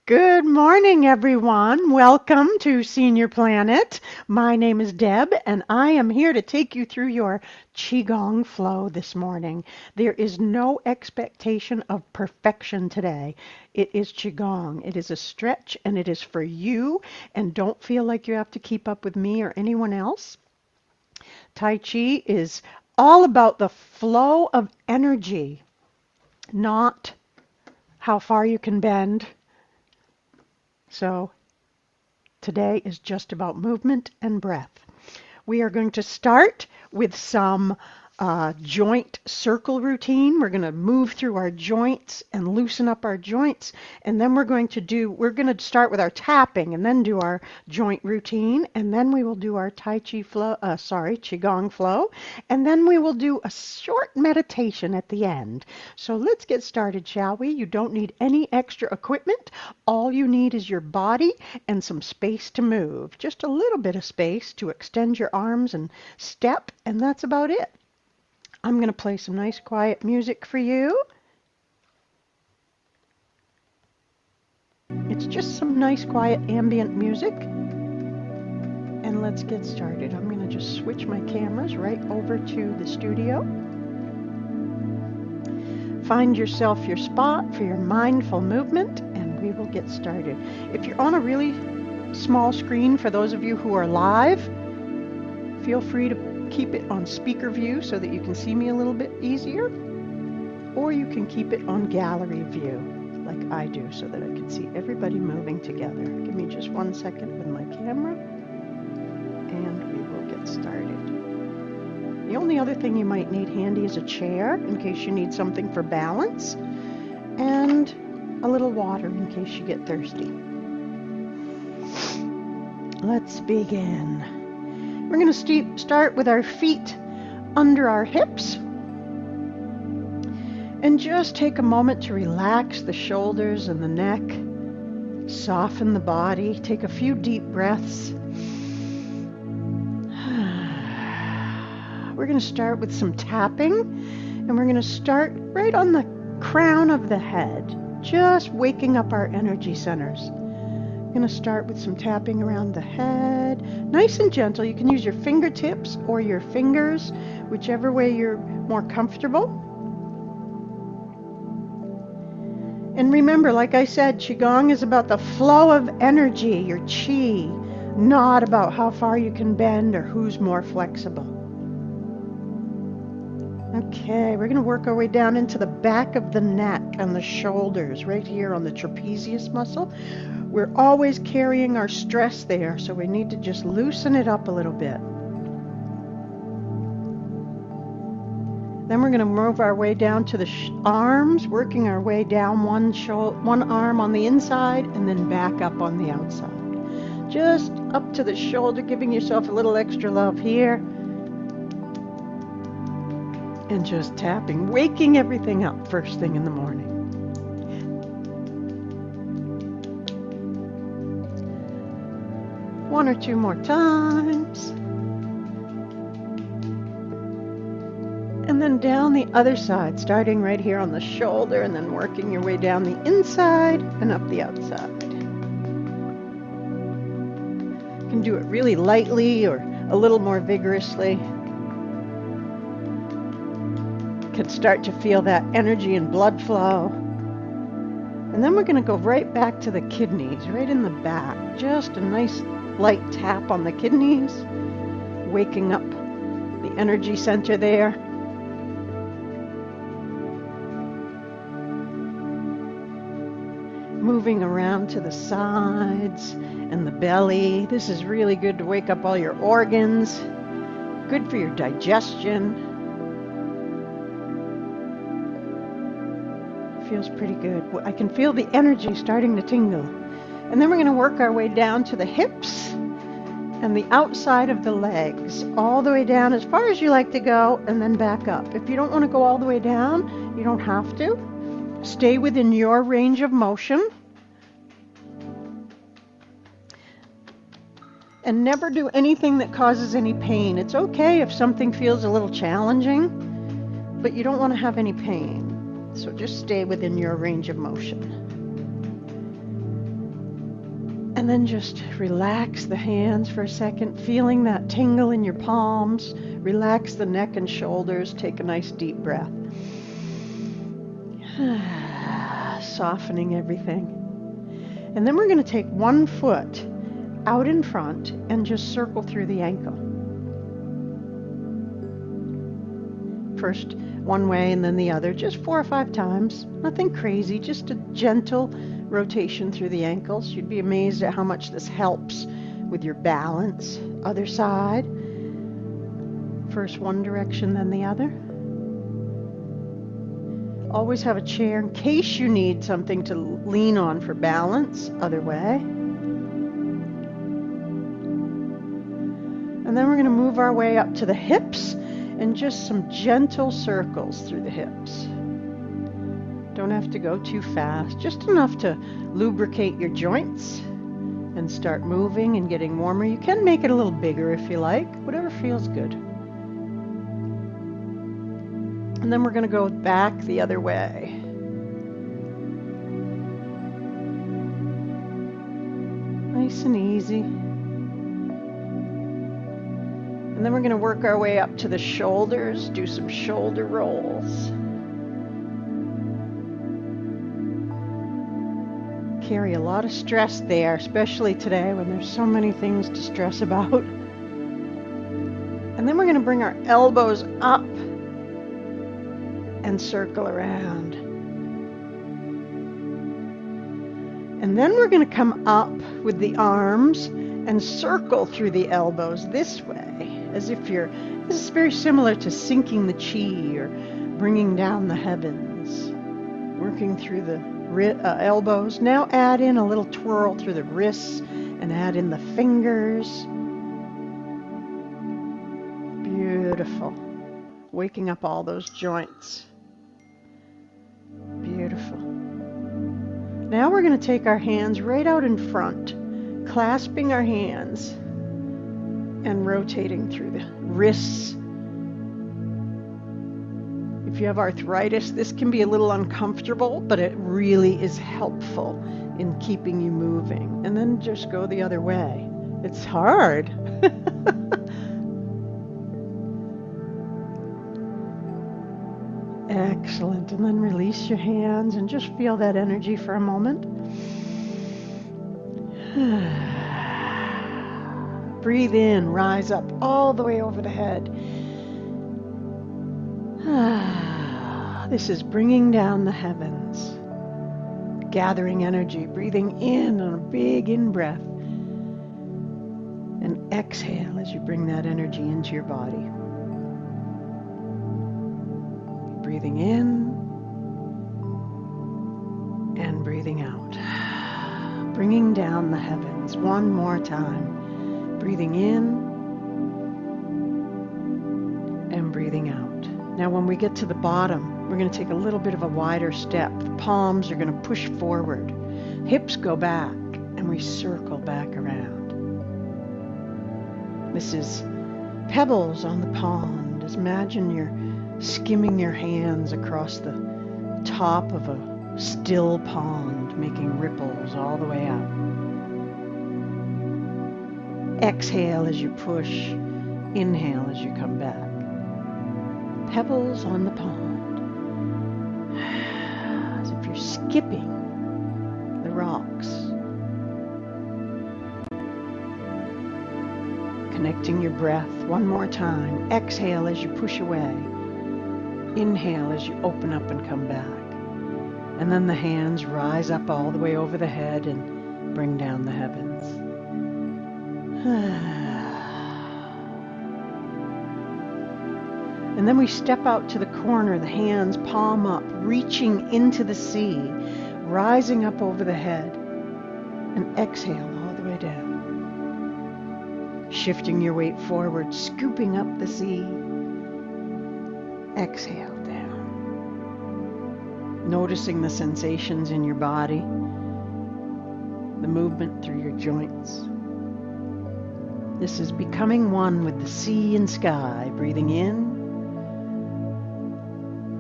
Good morning, everyone. Welcome to Senior Planet. My name is Deb, and I am here to take you through your Qigong Flow this morning. There is no expectation of perfection today. It is Qigong. It is a stretch, and it is for you, and don't feel like you have to keep up with me or anyone else. Tai Chi is all about the flow of energy, not how far you can bend. So today is just about movement and breath. We are going to start with some joint circle routine. We're going to move through our joints and loosen up our joints. And then we're going to start with our tapping and then do our joint routine. And then we will do our Qigong flow. And then we will do a short meditation at the end. So let's get started, shall we? You don't need any extra equipment. All you need is your body and some space to move. Just a little bit of space to extend your arms and step, and that's about it. I'm going to play some nice quiet music for you. It's just some nice quiet ambient music. And let's get started. I'm going to just switch my cameras right over to the studio. Find yourself your spot for your mindful movement, and we will get started. If you're on a really small screen, for those of you who are live, feel free to keep it on speaker view so that you can see me a little bit easier, or you can keep it on gallery view like I do so that I can see everybody moving together. Give me just 1 second with my camera and we will get started. The only other thing you might need handy is a chair in case you need something for balance, and a little water in case you get thirsty. Let's begin. We're going to start with our feet under our hips and just take a moment to relax the shoulders and the neck, soften the body, take a few deep breaths. We're going to start with some tapping, and we're going to start right on the crown of the head, just waking up our energy centers. I'm going to start with some tapping around the head, nice and gentle. You can use your fingertips or your fingers, whichever way you're more comfortable. And remember, like I said, Qigong is about the flow of energy, your Qi, not about how far you can bend or who's more flexible. Okay, we're going to work our way down into the back of the neck and the shoulders, right here on the trapezius muscle. We're always carrying our stress there, so we need to just loosen it up a little bit. Then we're going to move our way down to the arms, working our way down one arm on the inside and then back up on the outside. Just up to the shoulder, giving yourself a little extra love here. And just tapping, waking everything up first thing in the morning. One or two more times. And then down the other side, starting right here on the shoulder and then working your way down the inside and up the outside. You can do it really lightly or a little more vigorously. You can start to feel that energy and blood flow. And then we're going to go right back to the kidneys, right in the back. Just a nice light tap on the kidneys, waking up the energy center there. Moving around to the sides and the belly. This is really good to wake up all your organs. Good for your digestion. Feels pretty good. I can feel the energy starting to tingle. And then we're going to work our way down to the hips and the outside of the legs, all the way down as far as you like to go, and then back up. If you don't want to go all the way down, you don't have to. Stay within your range of motion. And never do anything that causes any pain. It's okay if something feels a little challenging, but you don't want to have any pain. So just stay within your range of motion. And then just relax the hands for a second, feeling that tingle in your palms. Relax the neck and shoulders. Take a nice deep breath. Softening everything. And then we're going to take one foot out in front and just circle through the ankle. First one way and then the other, just 4 or 5 times. Nothing crazy, just a gentle rotation through the ankles. You'd be amazed at how much this helps with your balance. Other side. First one direction, then the other. Always have a chair in case you need something to lean on for balance. Other way. And then we're going to move our way up to the hips and just some gentle circles through the hips. Don't have to go too fast, just enough to lubricate your joints and start moving and getting warmer. You can make it a little bigger if you like, whatever feels good. And then we're going to go back the other way. Nice and easy. And then we're going to work our way up to the shoulders, do some shoulder rolls. Carry a lot of stress there, especially today when there's so many things to stress about. And then we're going to bring our elbows up and circle around. And then we're going to come up with the arms and circle through the elbows this way, as if this is very similar to sinking the chi or bringing down the heavens. Working through the elbows. Now add in a little twirl through the wrists and add in the fingers. Beautiful. Waking up all those joints. Beautiful. Now we're going to take our hands right out in front, clasping our hands and rotating through the wrists. If you have arthritis, this can be a little uncomfortable, but it really is helpful in keeping you moving. And then just go the other way. It's hard. Excellent. And then release your hands and just feel that energy for a moment. Breathe in, rise up all the way over the head. This is bringing down the heavens, gathering energy, breathing in on a big in-breath, and exhale as you bring that energy into your body. Breathing in and breathing out, bringing down the heavens one more time, breathing in and breathing out. Now when we get to the bottom, we're going to take a little bit of a wider step. The palms are going to push forward. Hips go back, and we circle back around. This is pebbles on the pond. Just imagine you're skimming your hands across the top of a still pond, making ripples all the way up. Exhale as you push. Inhale as you come back. Pebbles on the pond. As if you're skipping the rocks. Connecting your breath one more time. Exhale as you push away. Inhale as you open up and come back. And then the hands rise up all the way over the head and bring down the heavens. And then we step out to the corner, the hands palm up, reaching into the sea, rising up over the head, and exhale all the way down. Shifting your weight forward, scooping up the sea. Exhale down. Noticing the sensations in your body, the movement through your joints. This is becoming one with the sea and sky, breathing in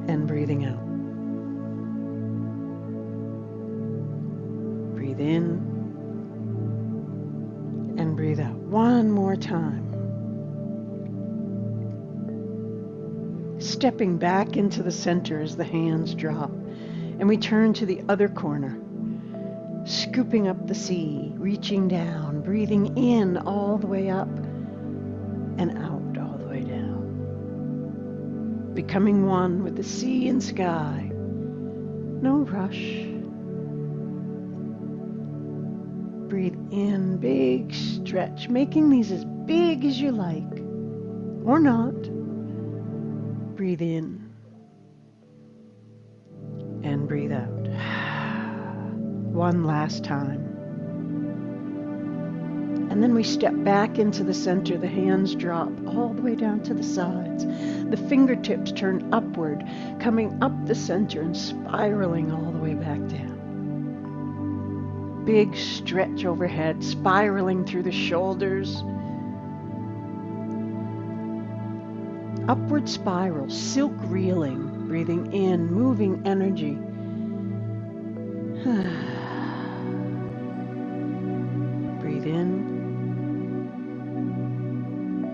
and breathing out. Breathe in more time. Stepping back into the center as the hands drop, and we turn to the other corner, scooping up the sea, reaching down, breathing in all the way up and out all the way down. Becoming one with the sea and sky. No rush. Breathe in, big stretch, making these as big as you like, or not. Breathe in and breathe out. One last time. And then we step back into the center. The hands drop all the way down to the sides. The fingertips turn upward, coming up the center and spiraling all the way back down. Big stretch overhead, spiraling through the shoulders. Upward spiral, silk reeling, breathing in, moving energy. Breathe in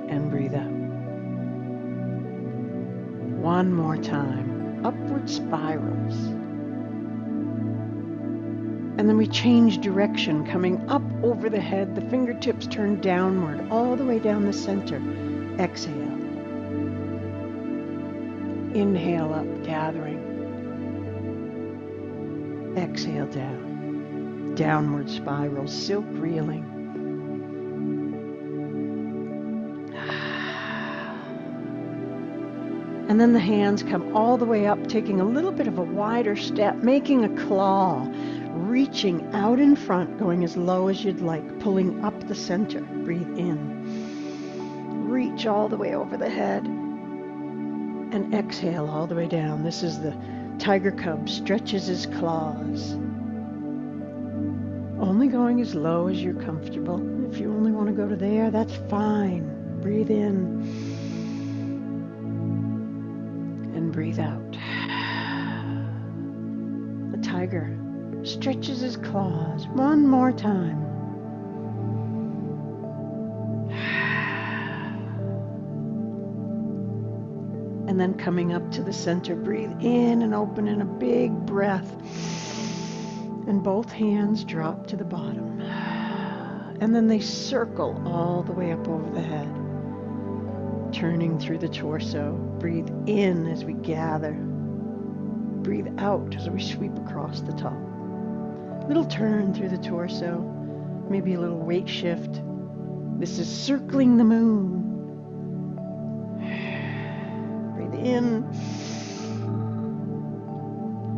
and breathe out. One more time. Upward spirals. And then we change direction, coming up over the head. The fingertips turn downward, all the way down the center. Exhale. Inhale up, gathering. Exhale down. Downward spiral, silk reeling. And then the hands come all the way up, taking a little bit of a wider step, making a claw, reaching out in front, going as low as you'd like, pulling up the center. Breathe in. Reach all the way over the head. And exhale all the way down. This is the tiger cub, stretches his claws. Only going as low as you're comfortable. If you only want to go to there, that's fine. Breathe in. And breathe out. The tiger stretches his claws. One more time. And then coming up to the center, breathe in and open in a big breath. And both hands drop to the bottom. And then they circle all the way up over the head, turning through the torso. Breathe in as we gather. Breathe out as we sweep across the top. Little turn through the torso, maybe a little weight shift. This is circling the moon. In,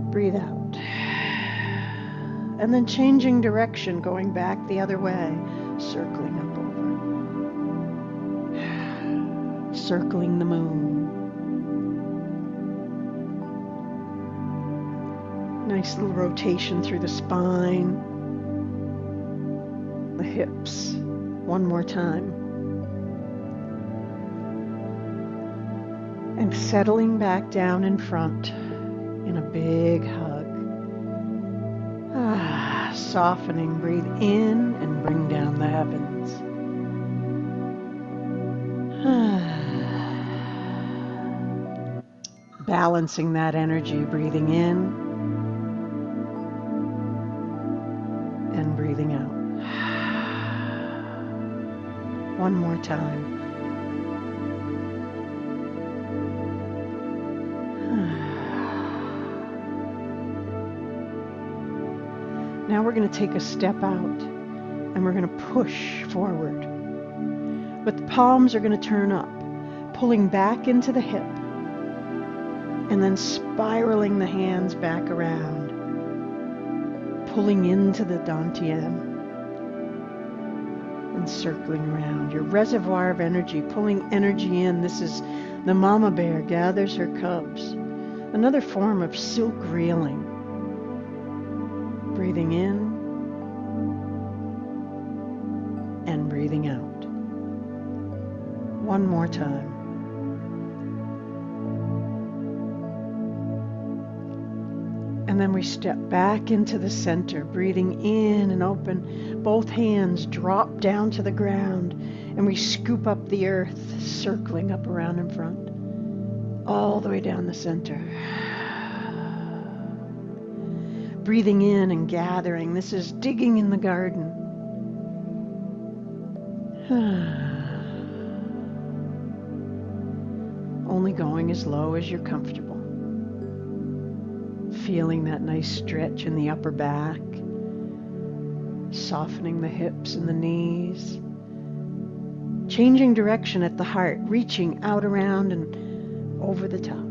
breathe out, and then changing direction, going back the other way, circling up over, circling the moon. Nice little rotation through the spine, the hips. One more time. And settling back down in front in a big hug. Softening, breathe in and bring down the heavens. Balancing that energy, breathing in and breathing out. One more time. Now we're going to take a step out and we're going to push forward. But the palms are going to turn up, pulling back into the hip and then spiraling the hands back around, pulling into the dantian and circling around. Your reservoir of energy, pulling energy in. This is the mama bear gathers her cubs. Another form of silk reeling. Breathing in and breathing out. One more time. And then we step back into the center, breathing in and open. both hands drop down to the ground, and we scoop up the earth, circling up around in front, all the way down the center. Breathing in and gathering. This is digging in the garden. Only going as low as you're comfortable. Feeling that nice stretch in the upper back. Softening the hips and the knees. Changing direction at the heart, reaching out around and over the top.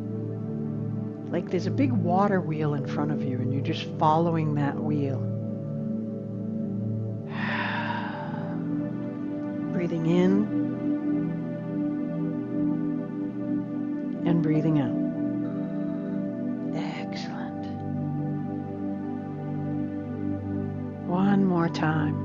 Like there's a big water wheel in front of you and you're just following that wheel. Breathing in and breathing out. Excellent. One more time.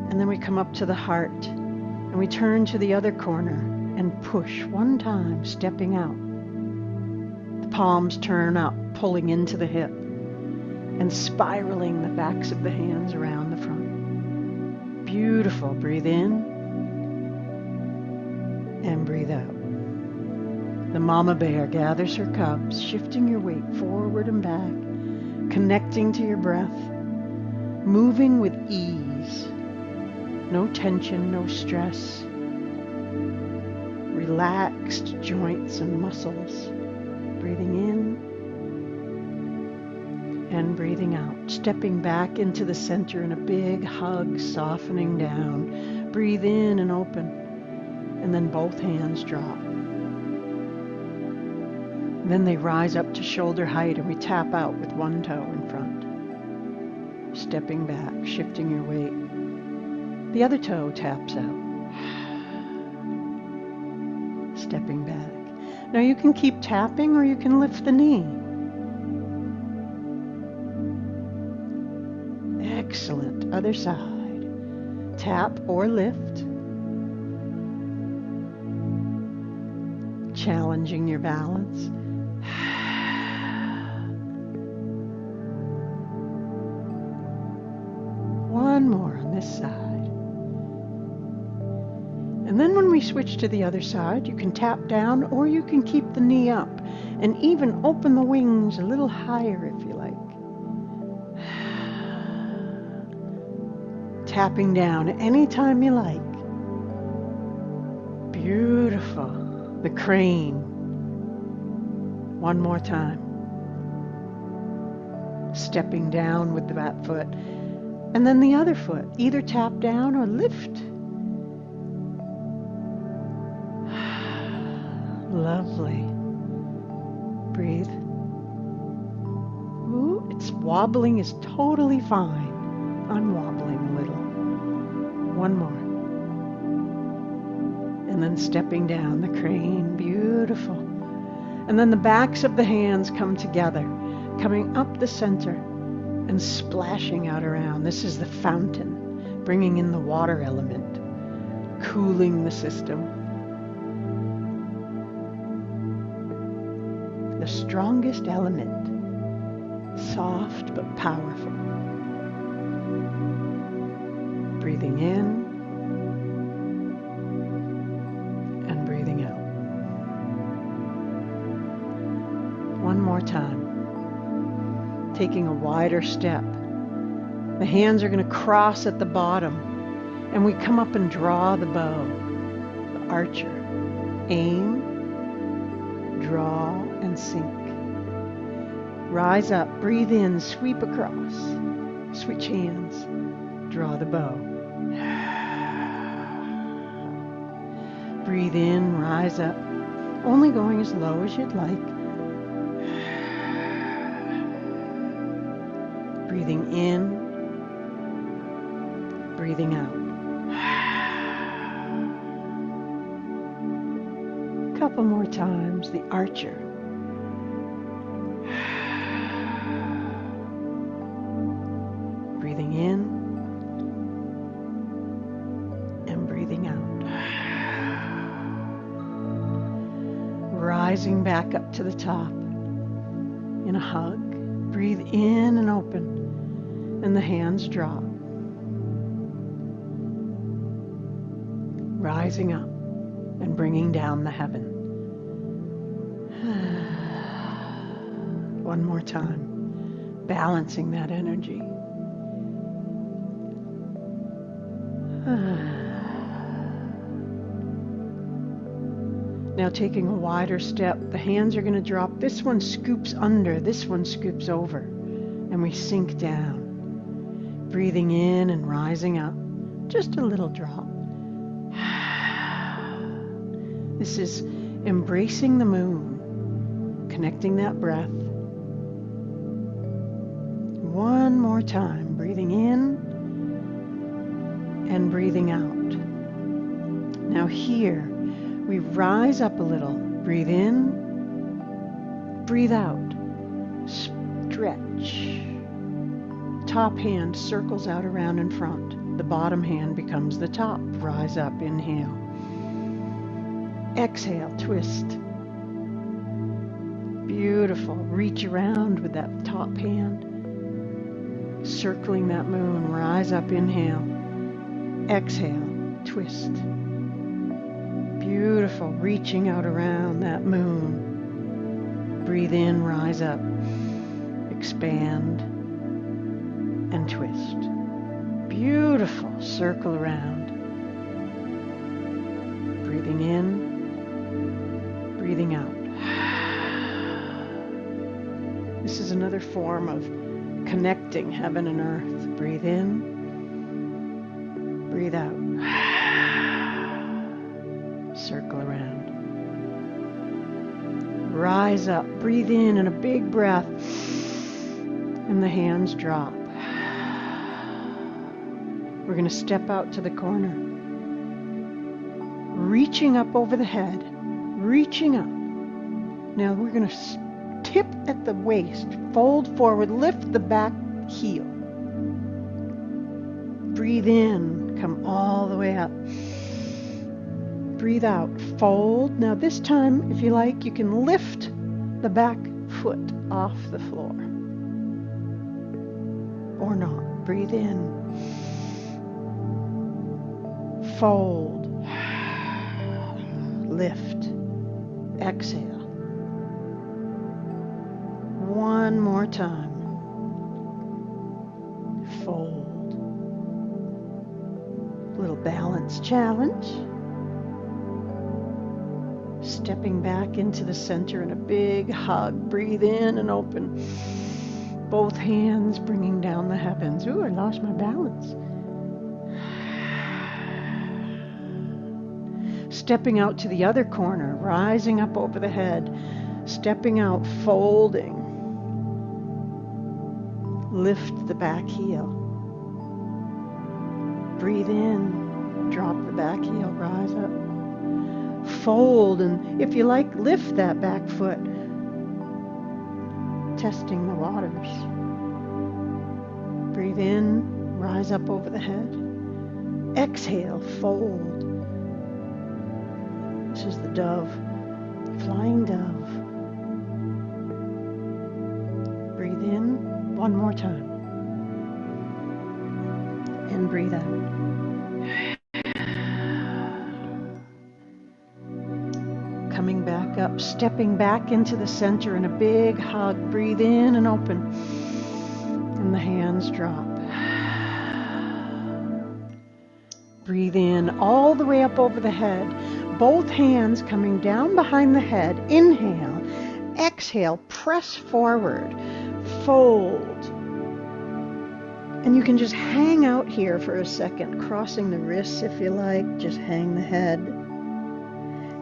And then we come up to the heart and we turn to the other corner and push one time, stepping out. The palms turn up, pulling into the hip and spiraling the backs of the hands around the front. Beautiful. Breathe in and breathe out. The mama bear gathers her cubs, shifting your weight forward and back, connecting to your breath, moving with ease. No tension, no stress. Relaxed joints and muscles. Breathing in and breathing out. Stepping back into the center in a big hug, softening down. Breathe in and open. And then both hands drop. Then they rise up to shoulder height and we tap out with one toe in front. Stepping back, shifting your weight. The other toe taps out. Stepping back. Now you can keep tapping or you can lift the knee. Excellent. Other side. Tap or lift. Challenging your balance. One more on this side. And then when we switch to the other side, you can tap down or you can keep the knee up and even open the wings a little higher if you like. Tapping down anytime you like. Beautiful. The crane. One more time. Stepping down with that foot. And then the other foot. Either tap down or lift. Lovely. Breathe. Ooh, it's wobbling is totally fine. I'm wobbling a little. One more. And then stepping down the crane. Beautiful. And then the backs of the hands come together, coming up the center and splashing out around. This is the fountain, bringing in the water element, cooling the system. The strongest element, soft but powerful. Breathing in and breathing out. One more time. Taking a wider step. The hands are going to cross at the bottom and we come up and draw the bow. The archer. Aim, draw, and sink. Rise up, breathe in, sweep across. Switch hands, draw the bow. Breathe in, rise up, only going as low as you'd like. Breathing in, breathing out. Couple more times, the archer. Breathing in and breathing out. Rising back up to the top in a hug. Breathe in and open. And the hands drop. Rising up and bringing down the heaven. One more time. Balancing that energy. Now taking a wider step, the hands are going to drop. This one scoops under, this one scoops over. And we sink down. Breathing in and rising up. Just a little drop. This is embracing the moon, connecting that breath. One more time, breathing in and breathing out. Now here, we rise up a little. Breathe in, breathe out, stretch. Top hand circles out around in front. The bottom hand becomes the top. Rise up, inhale. Exhale, twist. Beautiful. Reach around with that top hand. Circling that moon. Rise up, inhale. Exhale, twist. Beautiful. Reaching out around that moon. Breathe in, rise up. Expand and twist. Beautiful. Circle around. Breathing in. Breathing out. This is another form of connecting heaven and earth. Breathe in. Breathe out. Circle around. Rise up. Breathe in and a big breath. And the hands drop. We're going to step out to the corner. Reaching up over the head. Reaching up. Now we're going to tip at the waist. Fold forward. Lift the back heel. Breathe in. Come all the way up. Breathe out. Fold. Now this time, if you like, you can lift the back foot off the floor. Or not. Breathe in. Fold. Lift. Exhale. One more time. Fold. Little balance challenge. Stepping back into the center in a big hug. Breathe in and open. Both hands bringing down the heavens. Ooh, I lost my balance. Stepping out to the other corner, rising up over the head, stepping out, folding. Lift the back heel. Breathe in, drop the back heel, rise up. Fold, and if you like, lift that back foot. Testing the waters. Breathe in, rise up over the head. Exhale, fold. This is the dove, flying dove. Breathe in one more time. And breathe out. Coming back up, stepping back into the center in a big hug. Breathe in and open. And the hands drop. Breathe in all the way up over the head. Both hands coming down behind the head. Inhale. Exhale. Press forward. Fold. And you can just hang out here for a second, crossing the wrists if you like. Just hang the head.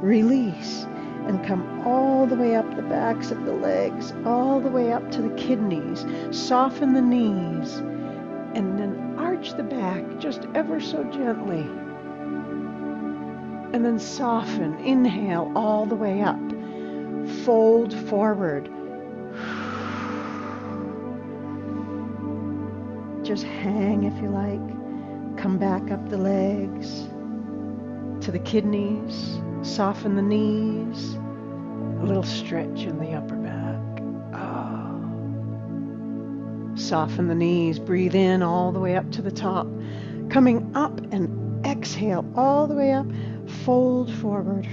Release. And come all the way up the backs of the legs, all the way up to the kidneys. Soften the knees. And then arch the back just ever so gently. And then soften. Inhale all the way up. Fold forward. Just hang if you like. Come back up the legs to the kidneys. Soften the knees. A little stretch in the upper back. Oh. Soften the knees. Breathe in all the way up to the top. Coming up and exhale all the way up. Fold forward.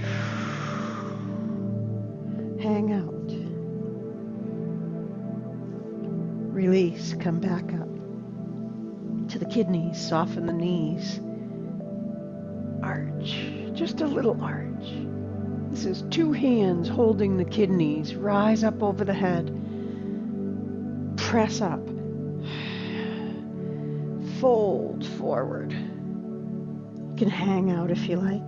Hang out. Release. Come back up to the kidneys. Soften the knees. Arch. Just a little arch. This is 2 hands holding the kidneys. Rise up over the head. Press up. Fold forward. You can hang out if you like.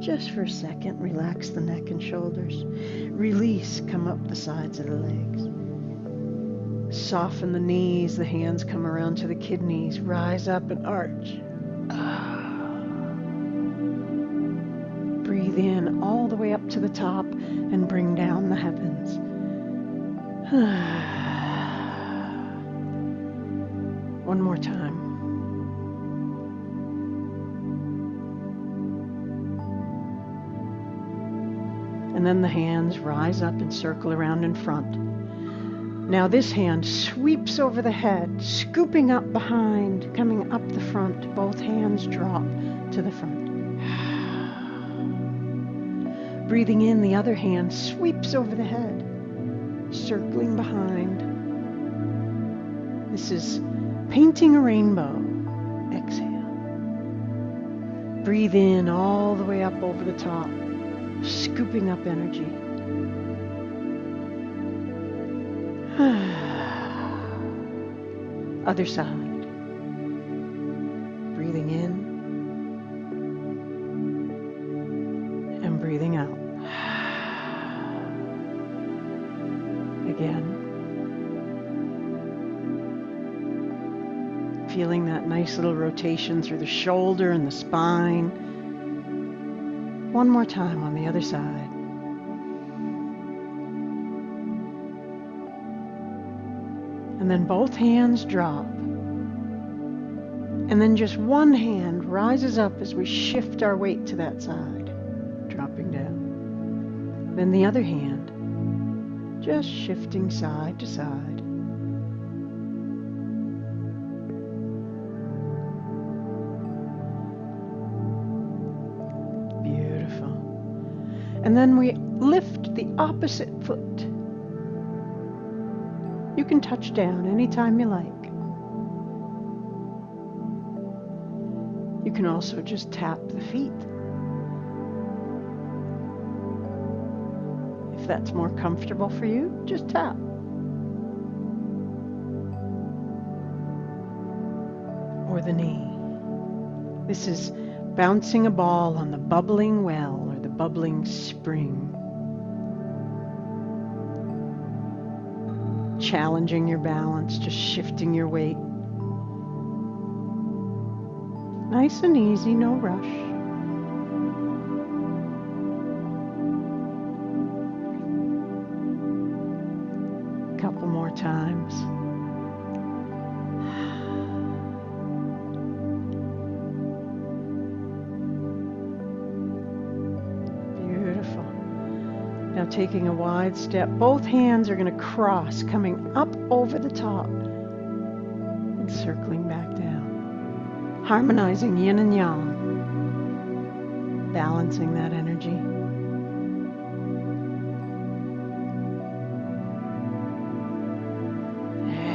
Just for a second, relax the neck and shoulders. Release, come up the sides of the legs. Soften the knees, the hands come around to the kidneys. Rise up and arch. Breathe in all the way up to the top and bring down the heavens. One more time. And then the hands rise up and circle around in front. Now this hand sweeps over the head, scooping up behind, coming up the front. Both hands drop to the front. Breathing in, the other hand sweeps over the head, circling behind. This is painting a rainbow. Exhale. Breathe in all the way up over the top, scooping up energy. Other side. Breathing in and breathing out. Again. Feeling that nice little rotation through the shoulder and the spine. One more time on the other side. And then both hands drop. And then just one hand rises up as we shift our weight to that side, dropping down. Then the other hand, just shifting side to side. Beautiful. And then we lift the opposite foot. You can touch down anytime you like. You can also just tap the feet. If that's more comfortable for you, just tap. Or the knee. This is bouncing a ball on the bubbling well or the bubbling spring. Challenging your balance, just shifting your weight. Nice and easy, no rush. Couple more times. Beautiful. Now taking a wide step, both hands are going to cross, coming up over the top and circling back down. Harmonizing yin and yang, balancing that energy.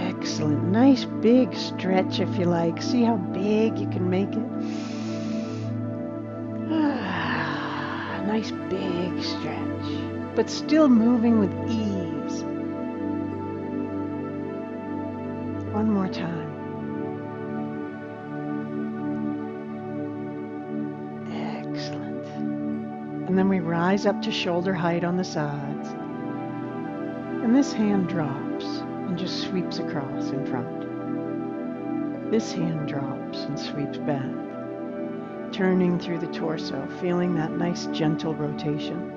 Excellent. Nice big stretch if you like. See how big you can make it? Nice big stretch, but still moving with ease. One more time. Excellent. And then we rise up to shoulder height on the sides. And this hand drops and just sweeps across in front. This hand drops and sweeps back. Turning through the torso, feeling that nice gentle rotation.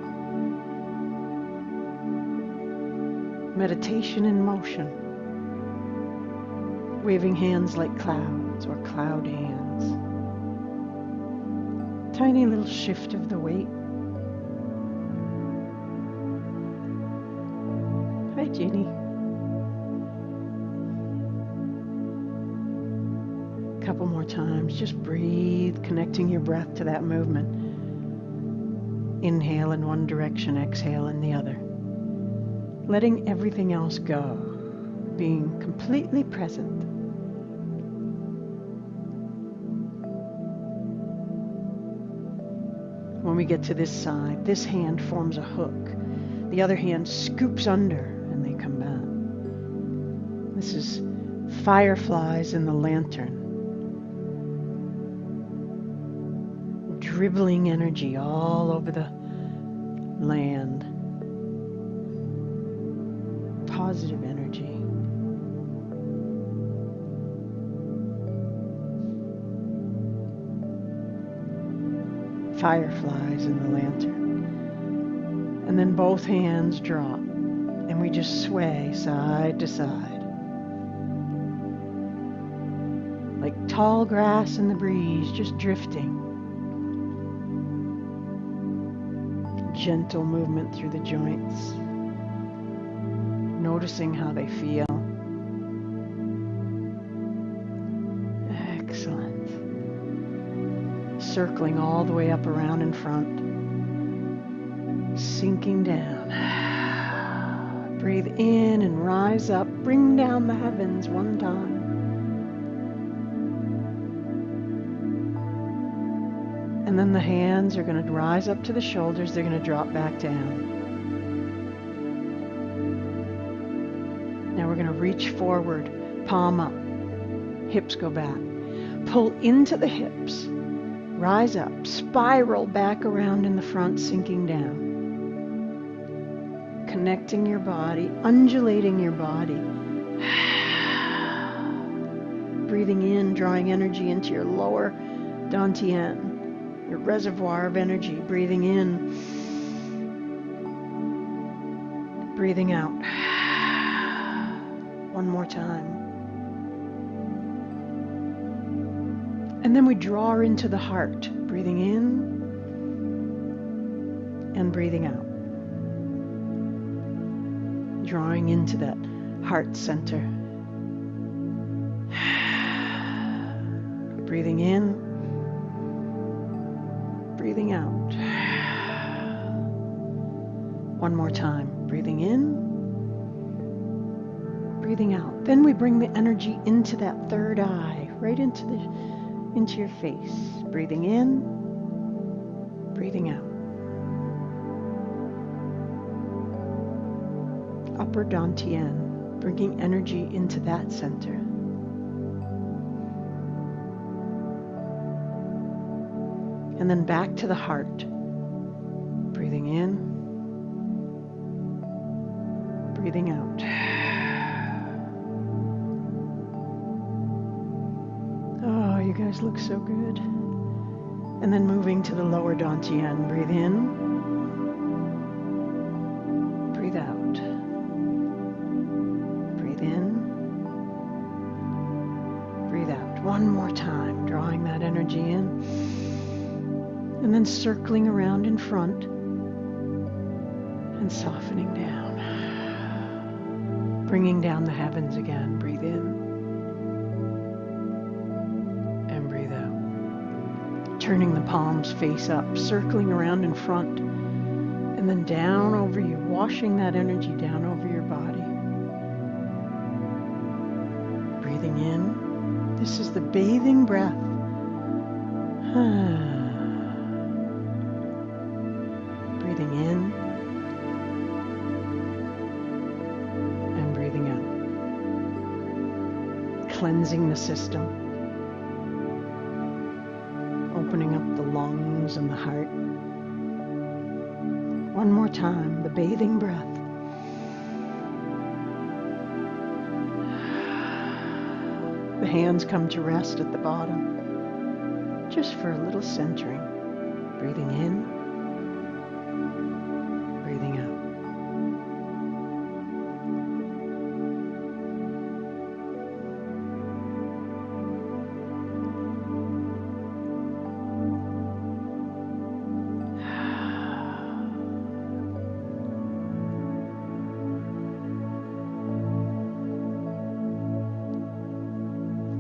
Meditation in motion. Waving hands like clouds or cloud hands. Tiny little shift of the weight. Hi, Jenny. Couple more times. Just breathe, connecting your breath to that movement. Inhale in one direction, exhale in the other. Letting everything else go, being completely present. When we get to this side, this hand forms a hook. The other hand scoops under and they come back. This is fireflies in the lantern. Dribbling energy all over the land. Positive energy. Fireflies in the lantern. And then both hands drop and we just sway side to side. Like tall grass in the breeze, just drifting. Gentle movement through the joints. Noticing how they feel. Excellent. Circling all the way up around in front. Sinking down. Breathe in and rise up. Bring down the heavens one time. And then the hands are going to rise up to the shoulders. They're going to drop back down. Now we're going to reach forward, palm up, hips go back. Pull into the hips, rise up, spiral back around in the front, sinking down. Connecting your body, undulating your body. Breathing in, drawing energy into your lower dantian. Your reservoir of energy, breathing in, breathing out. One more time. And then we draw into the heart, breathing in and breathing out. Drawing into that heart center. Breathing in. Breathing out. One more time. Breathing in. Breathing out. Then we bring the energy into that third eye, right into your face. Breathing in. Breathing out. Upper dantian, bringing energy into that center. And then back to the heart. Breathing in. Breathing out. Oh, you guys look so good. And then moving to the lower dantian. Breathe in. Breathe out. Breathe in. Breathe out. One more time, drawing that energy in. And then circling around in front and softening down. Bringing down the heavens again. Breathe in and breathe out. Turning the palms face up, circling around in front and then down over you, washing that energy down over your body. Breathing in. This is the bathing breath. Breathing in and breathing out. Cleansing the system. Opening up the lungs and the heart. One more time, the bathing breath. The hands come to rest at the bottom, just for a little centering. Breathing in. Breathing out.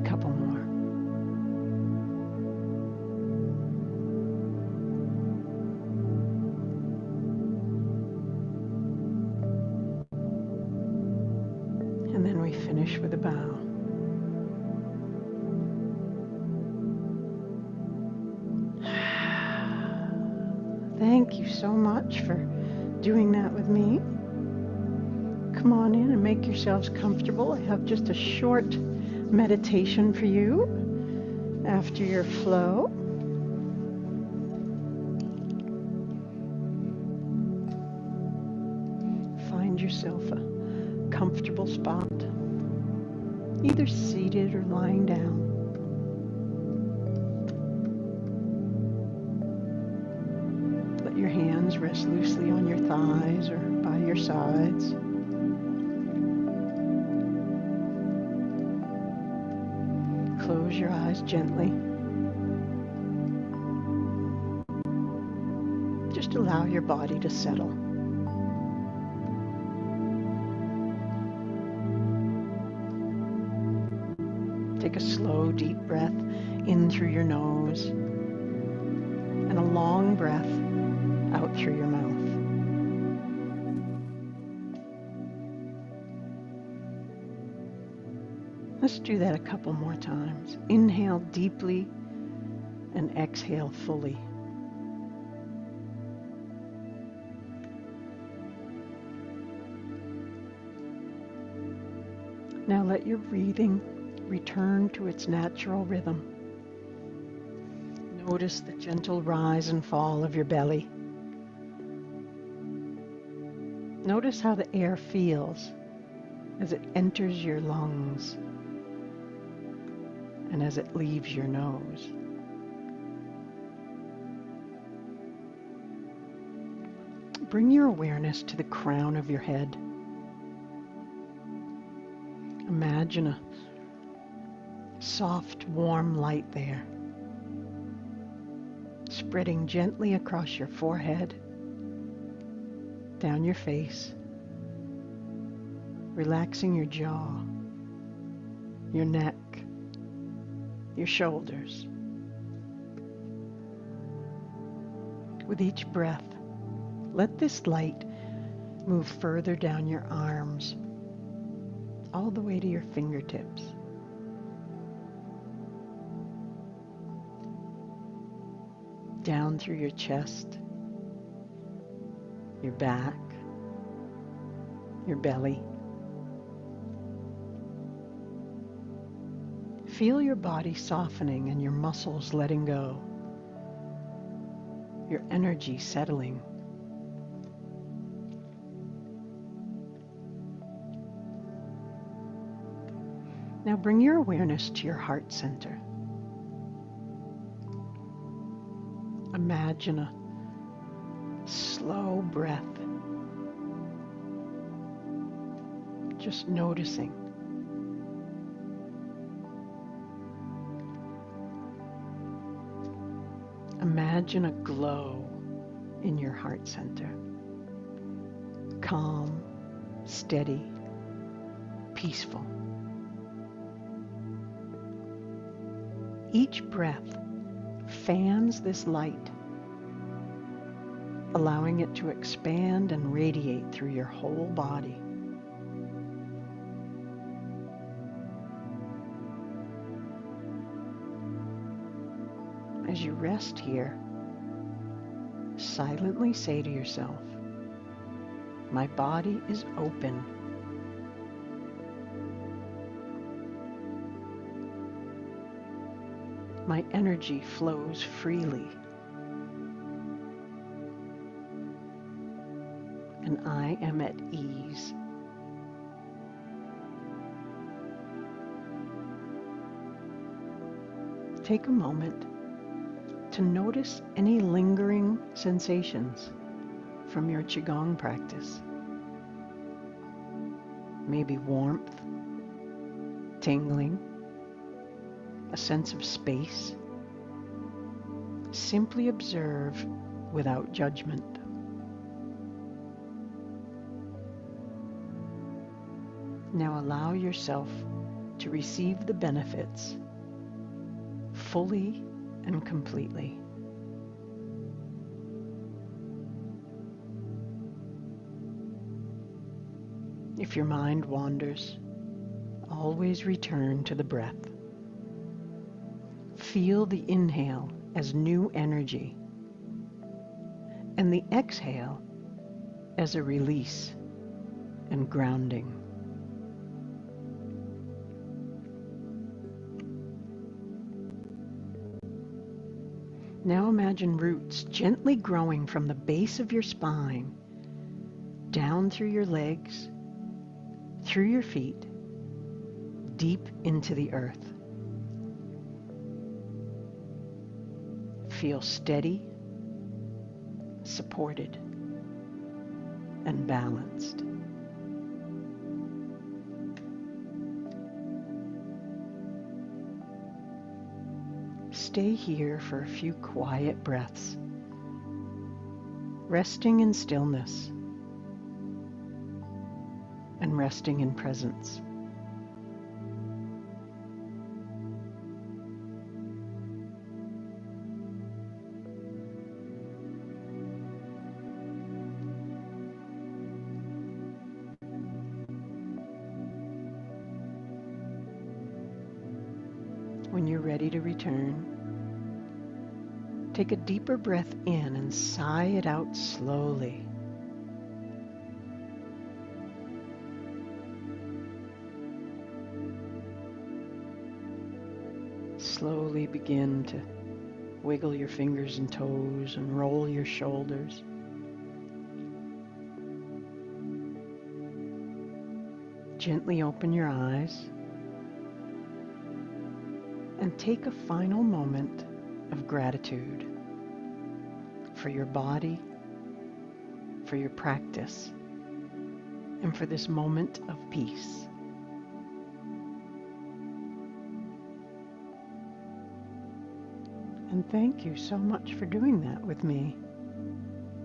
Couple more. so much for doing that with me. Come on in and make yourselves comfortable. I have just a short meditation for you after your flow. Find yourself a comfortable spot, either seated or lying down. Let your hands rest loosely on your thighs or by your sides. Close your eyes gently. Just allow your body to settle. Take a slow, deep breath in through your nose and a long breath out through your mouth. Let's do that a couple more times. Inhale deeply and exhale fully. Now let your breathing return to its natural rhythm. Notice the gentle rise and fall of your belly. Notice how the air feels as it enters your lungs and as it leaves your nose. Bring your awareness to the crown of your head. Imagine a soft, warm light there, spreading gently across your forehead, down your face, relaxing your jaw, your neck, your shoulders. With each breath, let this light move further down your arms, all the way to your fingertips. Down through your chest, your back, your belly. Feel your body softening and your muscles letting go, your energy settling. Now bring your awareness to your heart center. Imagine a slow breath, just noticing. Imagine a glow in your heart center, calm, steady, peaceful. Each breath fans this light, allowing it to expand and radiate through your whole body. As you rest here, silently say to yourself, "My body is open. My energy flows freely, and I am at ease." Take a moment to notice any lingering sensations from your Qigong practice. Maybe warmth, tingling, a sense of space. Simply observe without judgment. Now allow yourself to receive the benefits fully and completely. If your mind wanders, always return to the breath. Feel the inhale as new energy, and the exhale as a release and grounding. Now imagine roots gently growing from the base of your spine, down through your legs, through your feet, deep into the earth. Feel steady, supported, and balanced. Stay here for a few quiet breaths, resting in stillness and resting in presence. When you're ready to return, take a deeper breath in and sigh it out slowly. Slowly begin to wiggle your fingers and toes and roll your shoulders. Gently open your eyes and take a final moment of gratitude for your body, for your practice, and for this moment of peace. And thank you so much for doing that with me.